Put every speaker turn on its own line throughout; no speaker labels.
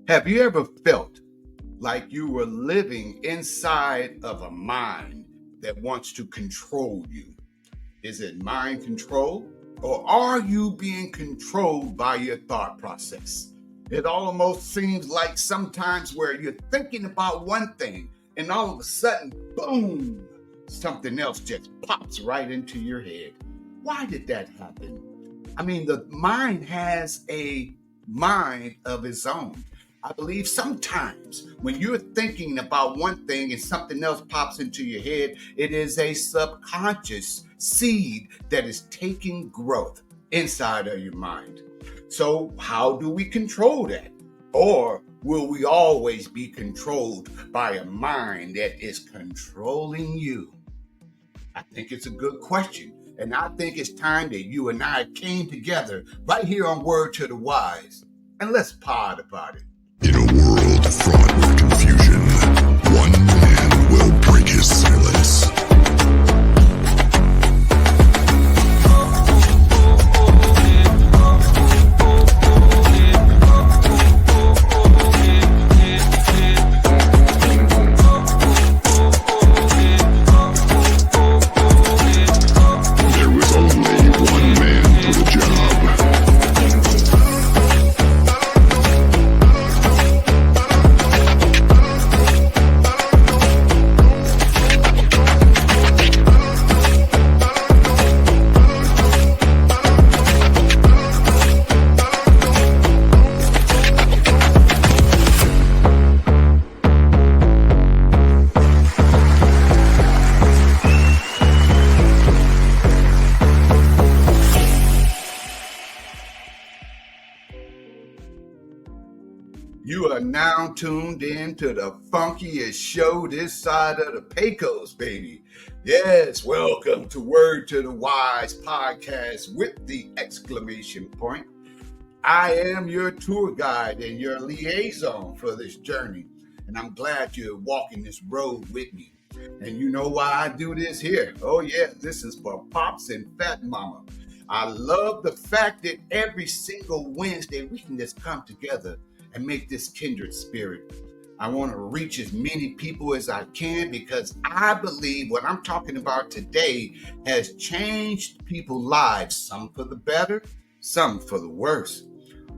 Have you ever felt like you were living inside of a mind that wants to control you? Is it mind control? Or are you being controlled by your thought process? It almost seems like sometimes where you're thinking about one thing and all of a sudden, boom, something else just pops right into your head. Why did that happen? I mean, the mind has a mind of its own. I believe sometimes when you're thinking about one thing and something else pops into your head, it is a subconscious seed that is taking growth inside of your mind. So, how do we control that? Or will we always be controlled by a mind that is controlling you? I think it's a good question. And I think it's time that you and I came together right here on Word to the Wise. And let's pod about it.
In a world fraught with confusion, one man will break his silence.
You are now tuned in to the funkiest show this side of the Pecos, baby. Yes, welcome to Word to the Wise podcast with the exclamation point. I am your tour guide and your liaison for this journey, and I'm glad you're walking this road with me. And you know why I do this here? Oh yeah, this is for Pops and Fat Mama. I love the fact that every single Wednesday we can just come together and make this kindred spirit. I want to reach as many people as I can because I believe what I'm talking about today has changed people's lives, some for the better, some for the worse.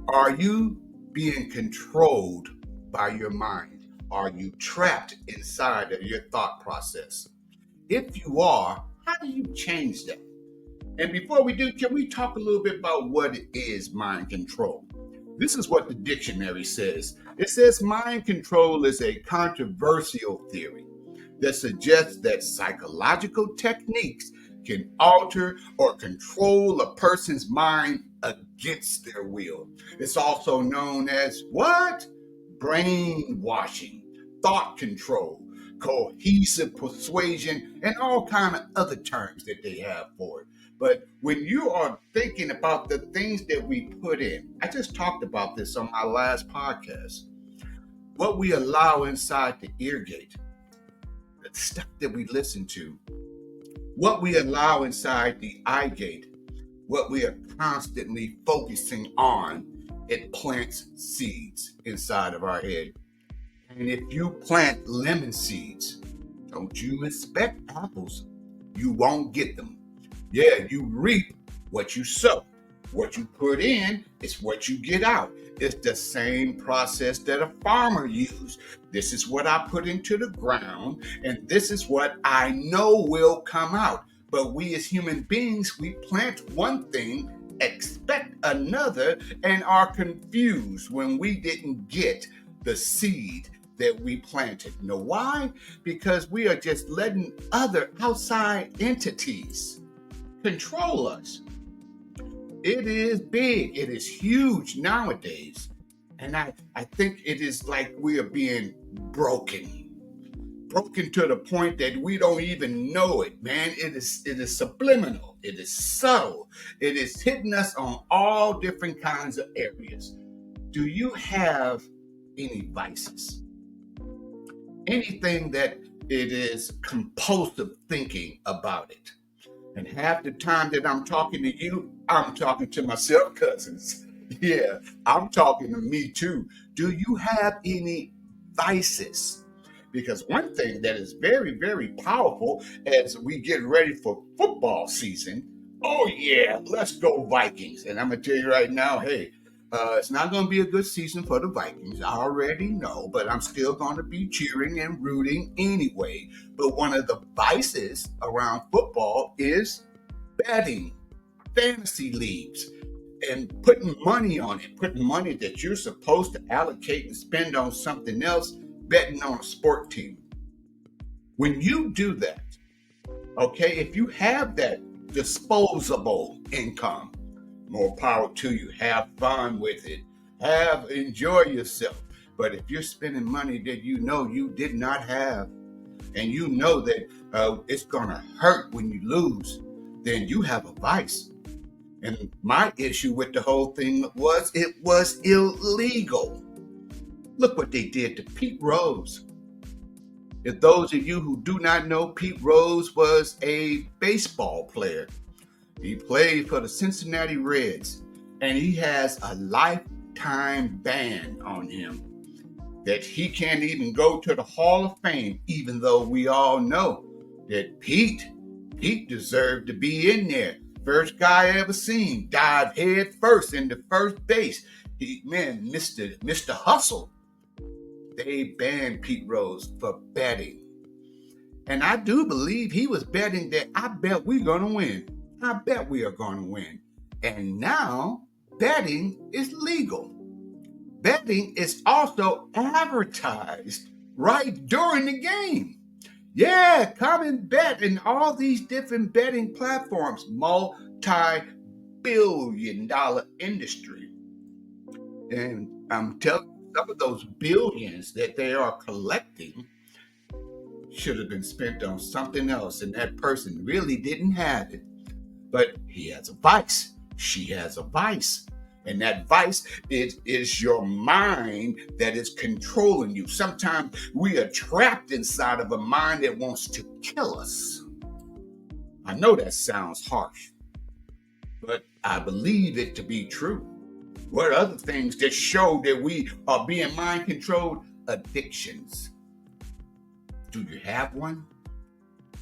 Are you being controlled by your mind? Are you trapped inside of your thought process? If you are, how do you change that? And before we do, can we talk a little bit about what it is mind control? This is what the dictionary says. It says mind control is a controversial theory that suggests that psychological techniques can alter or control a person's mind against their will. It's also known as what? Brainwashing, thought control, coercive persuasion, and all kind of other terms that they have for it. But when you are thinking about the things that we put in, I just talked about this on my last podcast, what we allow inside the ear gate, the stuff that we listen to, what we allow inside the eye gate, what we are constantly focusing on, it plants seeds inside of our head. And if you plant lemon seeds, don't you expect apples. You won't get them. Yeah, you reap what you sow. What you put in is what you get out. It's the same process that a farmer uses. This is what I put into the ground, and this is what I know will come out. But we as human beings, we plant one thing, expect another, and are confused when we didn't get the seed that we planted. You know why? Because we are just letting other outside entities control us. It is big. It is huge nowadays. And I think it is like we are being broken to the point that we don't even know it, man. It is subliminal. It is subtle. It is hitting us on all different kinds of areas. Do you have any vices? Anything that it is compulsive thinking about it? And half the time that I'm talking to you, I'm talking to myself, cousins. Yeah, I'm talking to me too. Do you have any vices? Because one thing that is very, very powerful as we get ready for football season, oh yeah, let's go Vikings. And I'm going to tell you right now, hey, it's not going to be a good season for the Vikings. I already know, but I'm still going to be cheering and rooting anyway. But one of the vices around football is betting, fantasy leagues, and putting money on it, putting money that you're supposed to allocate and spend on something else, betting on a sport team. When you do that, okay, if you have that disposable income, more power to you. Have fun with it. Enjoy yourself. But if you're spending money that you know you did not have, and you know that it's gonna hurt when you lose, then you have a vice. And my issue with the whole thing was it was illegal. Look what they did to Pete Rose. If those of you who do not know, Pete Rose was a baseball player. He played for the Cincinnati Reds, and he has a lifetime ban on him that he can't even go to the Hall of Fame, even though we all know that Pete deserved to be in there. First guy I ever seen, dived head first into first base. Mr. Hustle. They banned Pete Rose for betting. And I do believe he was betting that I bet we're going to win. I bet we are going to win. And now betting is legal. Betting is also advertised right during the game. Yeah, come and bet in all these different betting platforms, multi-billion-dollar industry. And I'm telling you, some of those billions that they are collecting should have been spent on something else, and that person really didn't have it. But he has a vice. She has a vice. And that vice is your mind that is controlling you. Sometimes we are trapped inside of a mind that wants to kill us. I know that sounds harsh, but I believe it to be true. What are other things that show that we are being mind controlled? Addictions. Do you have one?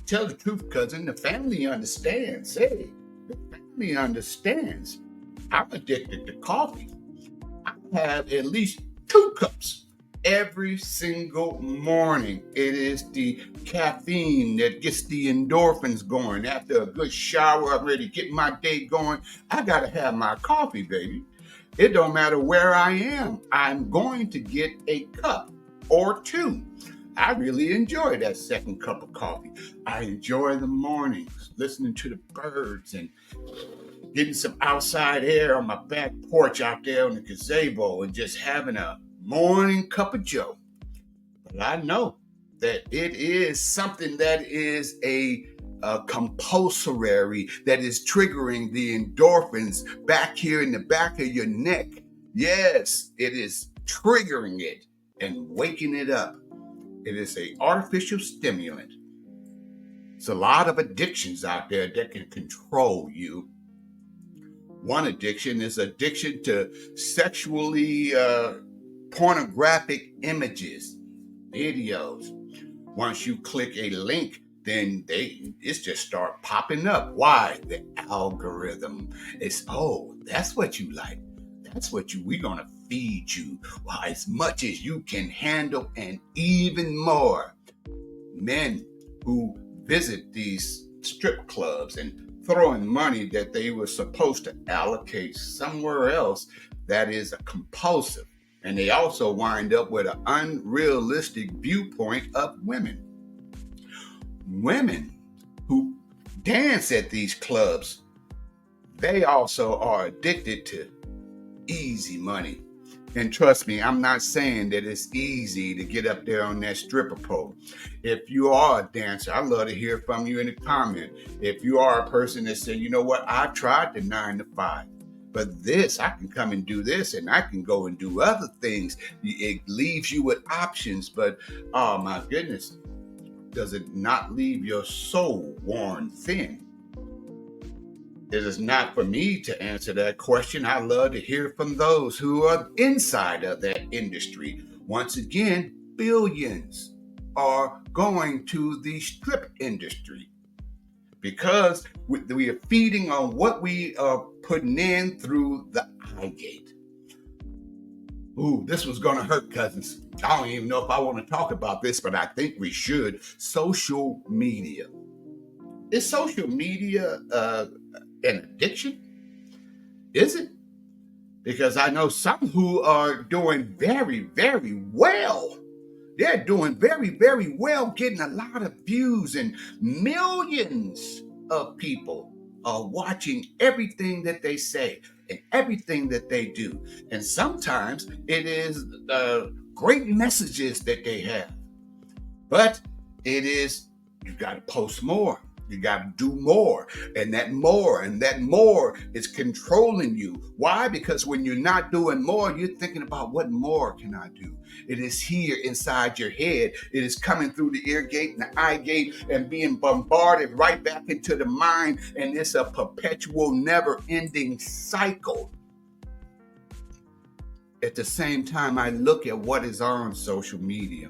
Tell the truth, cousin. The family understands. Hey, the family understands. I'm addicted to coffee. I have at least 2 cups every single morning. It is the caffeine that gets the endorphins going. After a good shower, I'm ready to get my day going. I gotta have my coffee, baby. It don't matter where I am. I'm going to get a cup or 2. I really enjoy that second cup of coffee. I enjoy the mornings, listening to the birds and getting some outside air on my back porch out there on the gazebo and just having a morning cup of joe. But I know that it is something that is a compulsory, that is triggering the endorphins back here in the back of your neck. Yes, it is triggering it and waking it up. It is an artificial stimulant. There's a lot of addictions out there that can control you. One addiction is addiction to sexually pornographic images, videos. Once you click a link, then it's just start popping up. Why? The algorithm is, that's what you like. That's what we're gonna feed you. Well, as much as you can handle and even more. Men who visit these strip clubs and throwing money that they were supposed to allocate somewhere else, that is a compulsive. And they also wind up with an unrealistic viewpoint of women. Women who dance at these clubs, they also are addicted to easy money. And trust me, I'm not saying that it's easy to get up there on that stripper pole. If you are a dancer, I'd love to hear from you in the comment. If you are a person that said, you know what, I tried the 9 to 5, but this, I can come and do this, and I can go and do other things. It leaves you with options, but oh my goodness, does it not leave your soul worn thin? It is not for me to answer that question. I love to hear from those who are inside of that industry. Once again, billions are going to the strip industry because we are feeding on what we are putting in through the eye gate. Ooh, this was going to hurt, cousins. I don't even know if I want to talk about this, but I think we should. Social media. Is social media an addiction? Is it? Because I know some who are doing very, very well. They're doing very, very well, getting a lot of views, and millions of people are watching everything that they say and everything that they do. And sometimes it is great messages that they have. But it is, you got to post more. You got to do more, and that more is controlling you. Why? Because when you're not doing more, you're thinking about what more can I do? It is here inside your head. It is coming through the ear gate and the eye gate and being bombarded right back into the mind. And it's a perpetual, never-ending cycle. At the same time, I look at what is on social media,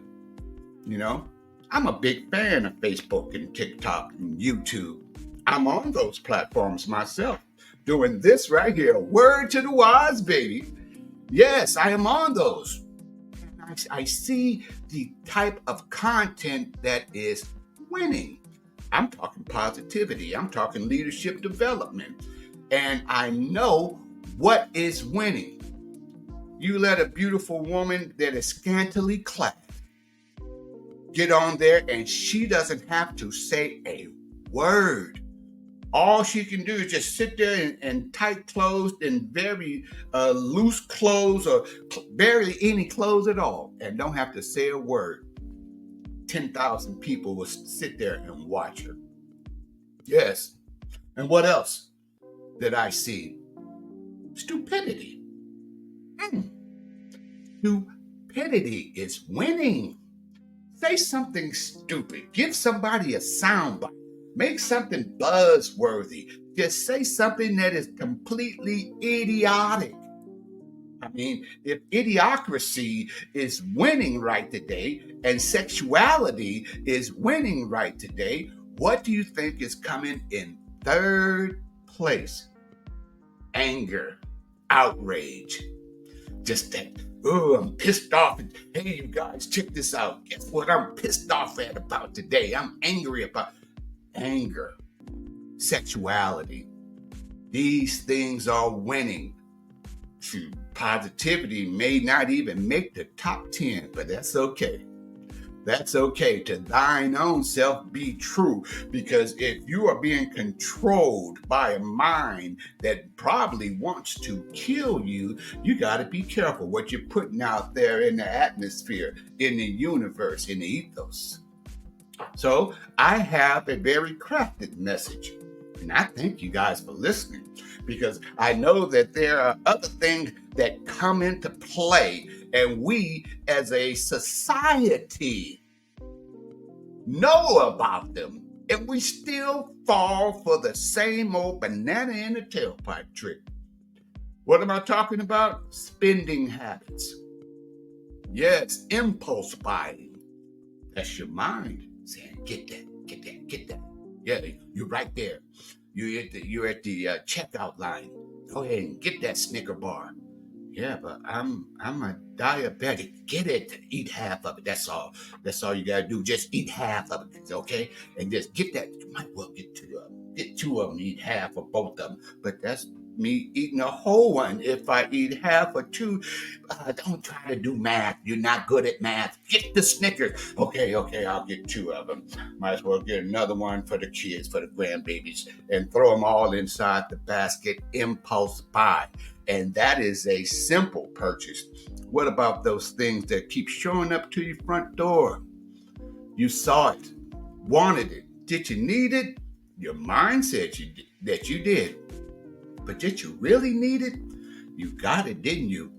you know? I'm a big fan of Facebook and TikTok and YouTube. I'm on those platforms myself, doing this right here, word to the wise, baby. Yes, I am on those. And I see the type of content that is winning. I'm talking positivity. I'm talking leadership development. And I know what is winning. You let a beautiful woman that is scantily clad get on there, and she doesn't have to say a word. All she can do is just sit there in tight clothes and very loose clothes, or barely any clothes at all, and don't have to say a word. 10,000 people will sit there and watch her. Yes. And what else did I see? Stupidity. Stupidity is winning. Say something stupid. Give somebody a soundbite. Make something buzzworthy. Just say something that is completely idiotic. I mean, if idiocracy is winning right today and sexuality is winning right today, what do you think is coming in third place? Anger, outrage, just that. Oh, I'm pissed off. Hey, you guys, check this out. Guess what I'm pissed off at about today? I'm angry about anger, sexuality. These things are winning. Positivity may not even make the top 10, but that's okay. That's okay. To thine own self be true. Because if you are being controlled by a mind that probably wants to kill you, you got to be careful what you're putting out there in the atmosphere, in the universe, in the ethos. So I have a very crafted message. And I thank you guys for listening, because I know that there are other things that come into play, and we as a society know about them, and we still fall for the same old banana in the tailpipe trick. What am I talking about? Spending habits. Yes, impulse buying. That's your mind saying, get that, get that, get that. Yeah, you're right there. You're at the checkout line. Go ahead and get that Snicker bar. Yeah, but I'm a diabetic. Get it. Eat half of it. That's all. That's all you gotta do. Just eat half of it, okay? And just get that. You might well get two of them. Get two of them. Eat half or both of them. But that's me eating a whole one. If I eat half or two, don't try to do math. You're not good at math. Get the Snickers. Okay, I'll get two of them. Might as well get another one for the kids, for the grandbabies, and throw them all inside the basket. Impulse buy. And that is a simple purchase. What about those things that keep showing up to your front door? You saw it, wanted it. Did you need it? Your mind said that you did. But did you really need it? You got it, didn't you?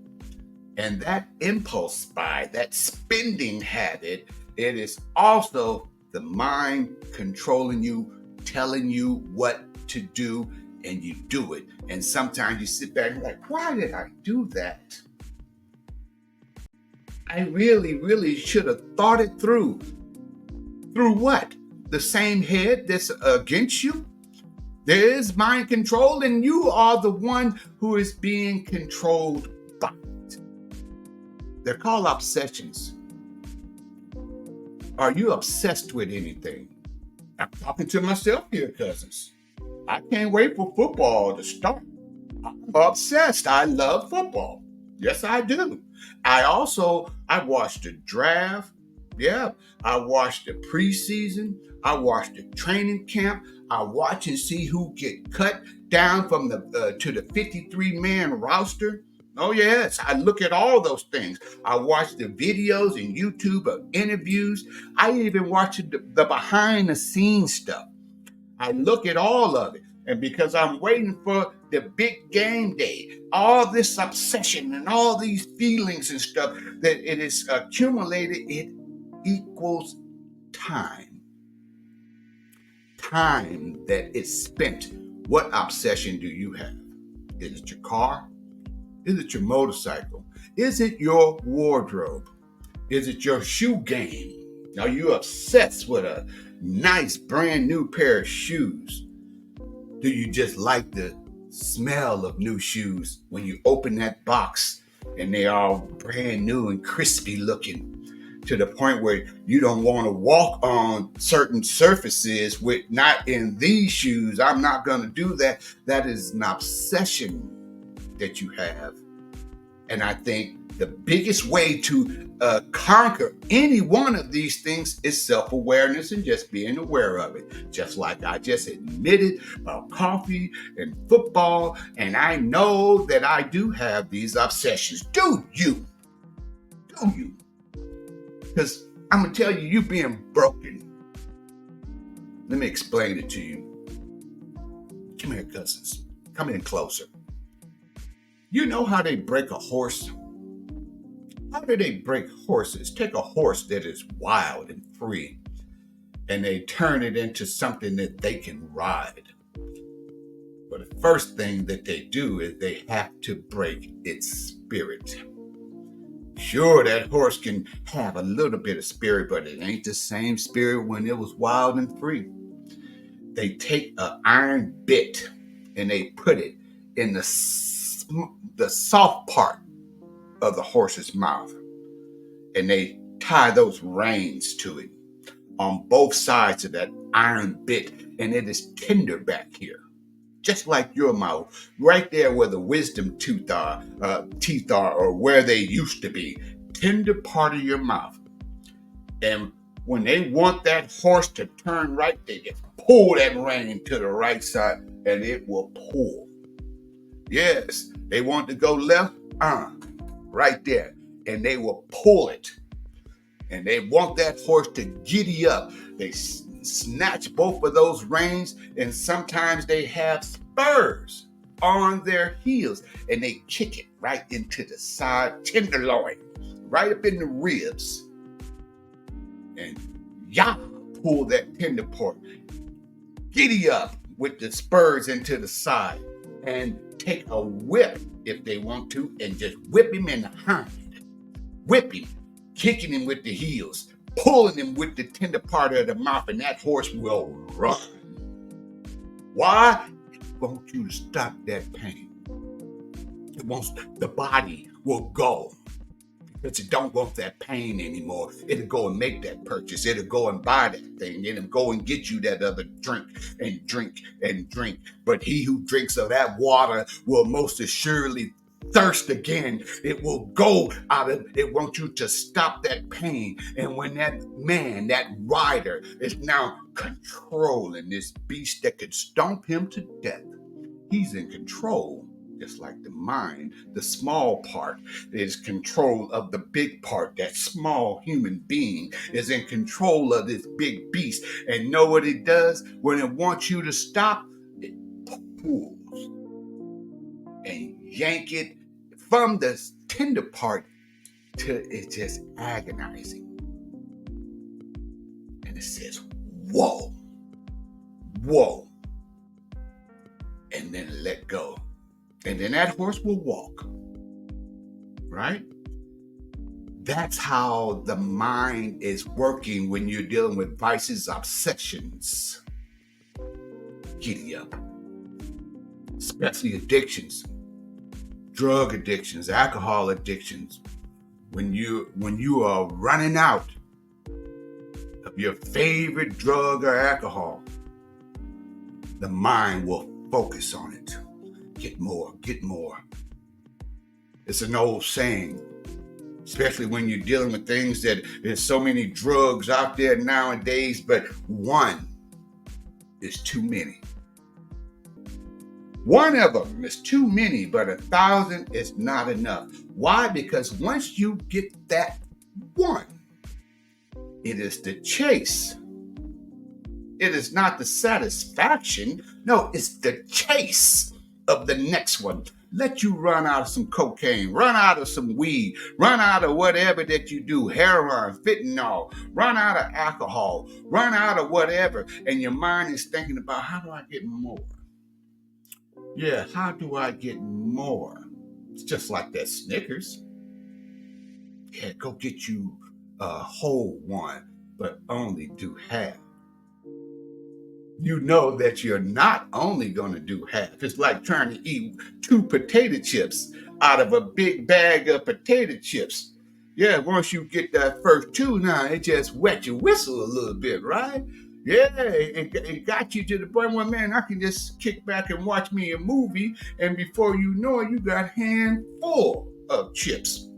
And that impulse buy, that spending habit, it is also the mind controlling you, telling you what to do, and you do it. And sometimes you sit back and you're like, why did I do that? I really, really should have thought it through. Through what? The same head that's against you? There is mind control, and you are the one who is being controlled by it. They're called obsessions. Are you obsessed with anything? I'm talking to myself here, cousins. I can't wait for football to start. I'm obsessed. I love football. Yes, I do. I watched the draft. Yeah, I watched the preseason. I watched the training camp. I watch and see who get cut down from the to the 53-man roster. Oh yes, I look at all those things. I watch the videos and YouTube of interviews. I even watch the behind the scenes stuff. I look at all of it. And because I'm waiting for the big game day, all this obsession and all these feelings and stuff that it is accumulated, it equals time. Time that is spent. What obsession do you have? Is it your car? Is it your motorcycle? Is it your wardrobe? Is it your shoe game? Are you obsessed with a nice brand new pair of shoes? Do you just like the smell of new shoes when you open that box and they are brand new and crispy looking to the point where you don't want to walk on certain surfaces with not in these shoes? I'm not going to do that. That is an obsession that you have. And I think the biggest way to conquer any one of these things is self-awareness and just being aware of it. Just like I just admitted about coffee and football, and I know that I do have these obsessions. Do you? Do you? Because I'm going to tell you, you're being broken. Let me explain it to you. Come here, cousins. Come in closer. You know how they break a horse? How do they break horses? Take a horse that is wild and free, and they turn it into something that they can ride. But the first thing that they do is they have to break its spirit. Sure, that horse can have a little bit of spirit, but it ain't the same spirit when it was wild and free. They take an iron bit and they put it in the soft part of the horse's mouth, and they tie those reins to it on both sides of that iron bit, and it is tender back here, just like your mouth, right there where the wisdom teeth are, or where they used to be, tender part of your mouth. And when they want that horse to turn right, they just pull that rein to the right side, and it will pull. Yes, they want to go left, right there, and they will pull it. And they want that horse to giddy up. They snatch both of those reins, and sometimes they have spurs on their heels, and they kick it right into the side tenderloin, right up in the ribs. And pull that tender part. Giddy up with the spurs into the side, and take a whip if they want to, and just whip him in the hind. Whip him, kicking him with the heels, pulling him with the tender part of the mouth, and that horse will run. Why? It wants you to stop that pain. It wants the body will go because it don't want that pain anymore. It'll go and make that purchase. It'll go and buy that thing. It'll go and get you that other drink and drink and drink. But he who drinks of that water will most assuredly thirst again. It will go out of it. Wants you to stop that pain. And when that man, that rider, is now controlling this beast that could stomp him to death, he's in control. Just like the mind, the small part is control of the big part. That small human being is in control of this big beast. And know what it does? When it wants you to stop, it pulls and yank it from the tender part till it's just agonizing. And it says, whoa, whoa. and then let go. And then that horse will walk, right? That's how the mind is working when you're dealing with vices, obsessions. Giddy up. Especially addictions, drug addictions, alcohol addictions. When you are running out of your favorite drug or alcohol, the mind will focus on it. Get more, get more. It's an old saying, especially when you're dealing with things that there's so many drugs out there nowadays, but one is too many. One of them is too many, but 1,000 is not enough. Why? Because once you get that one, it is the chase. It is not the satisfaction. No, it's the chase of the next one. Let you run out of some cocaine, run out of some weed, run out of whatever that you do, heroin, fentanyl, run out of alcohol, run out of whatever, and your mind is thinking about, how do I get more? Yeah, how do I get more? It's just like that Snickers. Yeah, go get you a whole one, but only do half. You know that you're not only going to do half. It's like trying to eat 2 potato chips out of a big bag of potato chips. Yeah, once you get that first 2, now it just wet your whistle a little bit, right? Yeah, it got you to the point where, man, I can just kick back and watch me a movie, and before you know it, you got a handful of chips.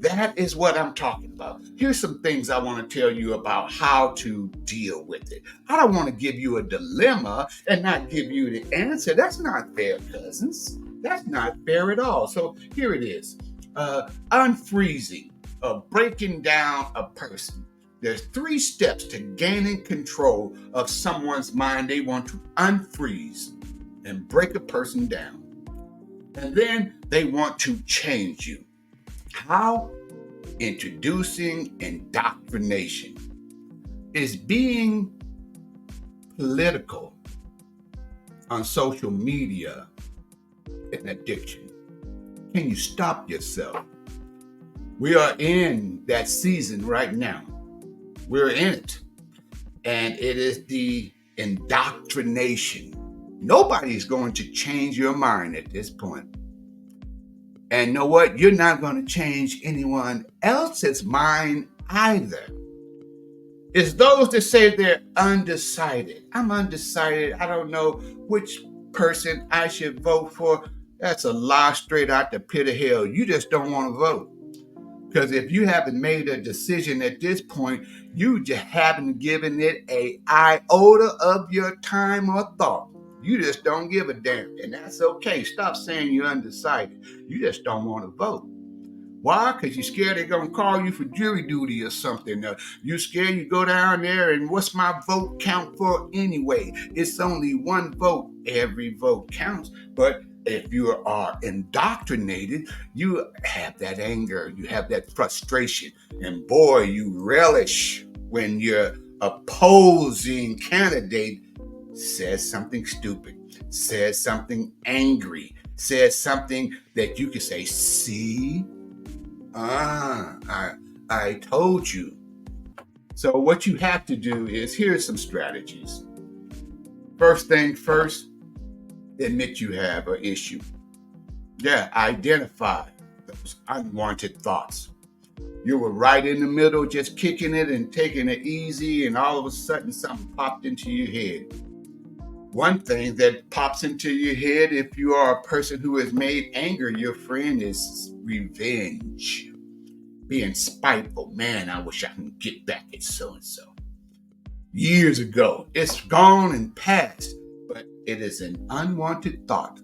That is what I'm talking about. Here's some things I want to tell you about how to deal with it. I don't want to give you a dilemma and not give you the answer. That's not fair, cousins. That's not fair at all. So here it is. Unfreezing, breaking down a person. There's 3 steps to gaining control of someone's mind. They want to unfreeze and break a person down. And then they want to change you. How? Introducing indoctrination. Is being political on social media an addiction? Can you stop yourself? We are in that season right now. We're in it. And it is the indoctrination. Nobody's going to change your mind at this point. And know what? You're not going to change anyone else's mind either. It's those that say they're undecided. I'm undecided. I don't know which person I should vote for. That's a lie straight out the pit of hell. You just don't want to vote. Because if you haven't made a decision at this point, you just haven't given it an iota of your time or thought. You just don't give a damn, and that's okay. Stop saying you're undecided. You just don't want to vote. Why? Because you're scared they're going to call you for jury duty or something. You're scared you go down there and what's my vote count for anyway? It's only one vote. Every vote counts. But if you are indoctrinated, you have that anger, you have that frustration, and boy, you relish when your opposing candidate says something stupid, says something angry, says something that you can say, see, I told you. So what you have to do is, here's some strategies. First thing first, admit you have an issue. Yeah, identify those unwanted thoughts. You were right in the middle, just kicking it and taking it easy, and all of a sudden something popped into your head. One thing that pops into your head if you are a person who has made anger your friend is revenge. Being spiteful. Man, I wish I can get back at so-and-so. Years ago. It's gone and passed, but it is an unwanted thought.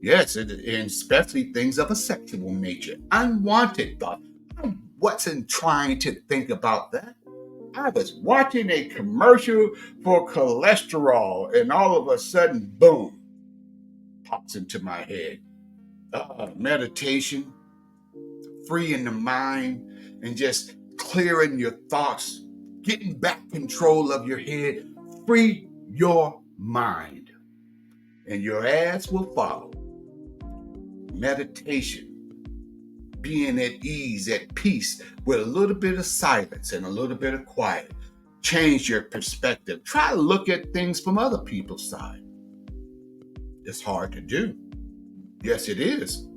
Yes, and especially things of a sexual nature. Unwanted thought. I wasn't trying to think about that. I was watching a commercial for cholesterol, and all of a sudden, boom, pops into my head. Meditation, freeing the mind, and just clearing your thoughts, getting back control of your head. Free your mind. and your ass will follow. Meditation, being at ease, at peace, with a little bit of silence and a little bit of quiet. Change your perspective. Try to look at things from other people's side. It's hard to do. Yes, it is.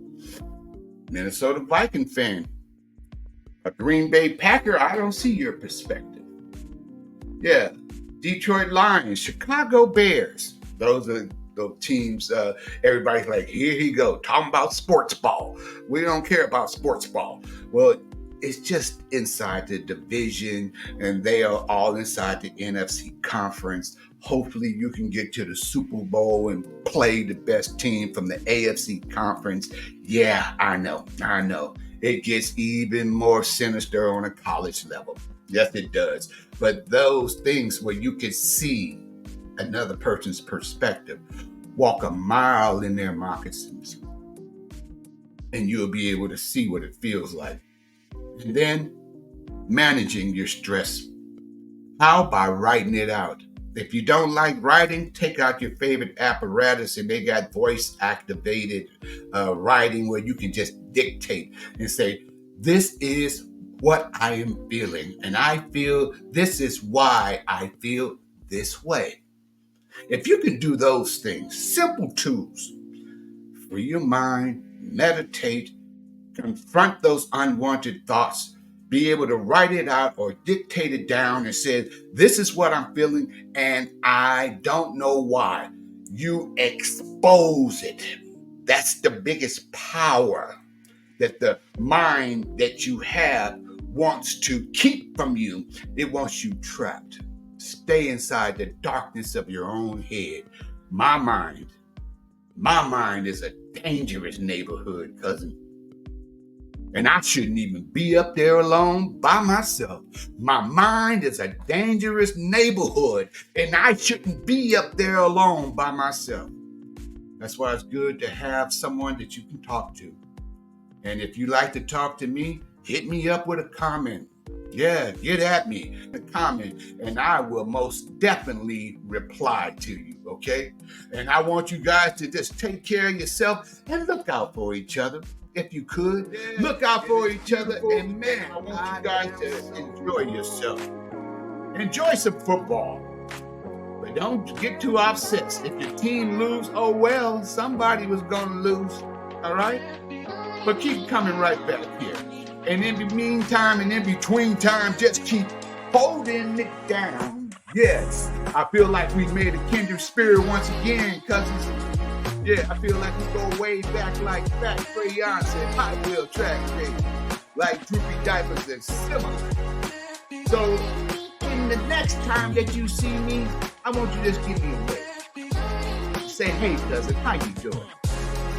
Minnesota Viking fan, a Green Bay Packer, I don't see your perspective. Yeah, Detroit Lions, Chicago Bears. Those are the teams, everybody's like, here he go, talking about sports ball. We don't care about sports ball. Well, it's just inside the division, and they are all inside the NFC conference. Hopefully you can get to the Super Bowl and play the best team from the AFC conference. Yeah, I know. It gets even more sinister on a college level. Yes, it does. But those things where you can see another person's perspective, walk a mile in their moccasins, and you'll be able to see what it feels like. And then managing your stress. How? By writing it out. If you don't like writing, take out your favorite apparatus, and they got voice activated writing where you can just dictate and say, this is what I am feeling, and I feel this is why I feel this way. If you can do those things, simple tools, free your mind, meditate, confront those unwanted thoughts, be able to write it out or dictate it down and say, this is what I'm feeling and I don't know why. You expose it. That's the biggest power that the mind that you have wants to keep from you. It wants you trapped. Stay inside the darkness of your own head. My mind is a dangerous neighborhood, cousin. And I shouldn't even be up there alone by myself. My mind is a dangerous neighborhood, and I shouldn't be up there alone by myself. That's why it's good to have someone that you can talk to. And if you like to talk to me, hit me up with a comment. Yeah, get at me, a comment, and I will most definitely reply to you, okay? And I want you guys to just take care of yourself and look out for each other. If you could, look out for each other, and man, I want you guys to enjoy yourself. Enjoy some football, but don't get too upset. If your team lose, oh well, somebody was going to lose, all right? But keep coming right back here. And in the meantime and in between time, just keep holding it down. Yes, I feel like we made a kindred spirit once again, cousins. Yeah, I feel like we go way back like Fat Crayons and Hot Wheel Track Day, like Droopy Diapers and similar. So, in the next time that you see me, I want you to just give me a wave. Say, hey, cousin, how you doing?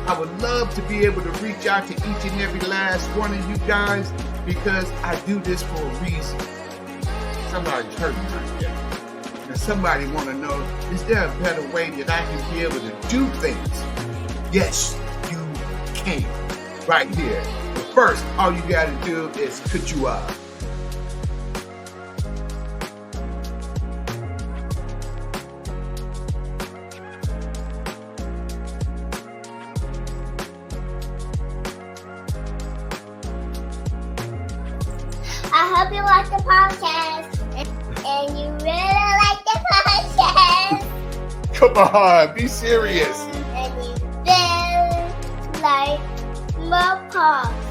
I would love to be able to reach out to each and every last one of you guys because I do this for a reason. Somebody's hurting right there. And somebody want to know, is there a better way that I can be able to do things? Yes, you can. Right here. But first, all you got to do is cut you off.
I hope you like the podcast and you really like the podcast.
Come on, be serious.
And you really like my podcast.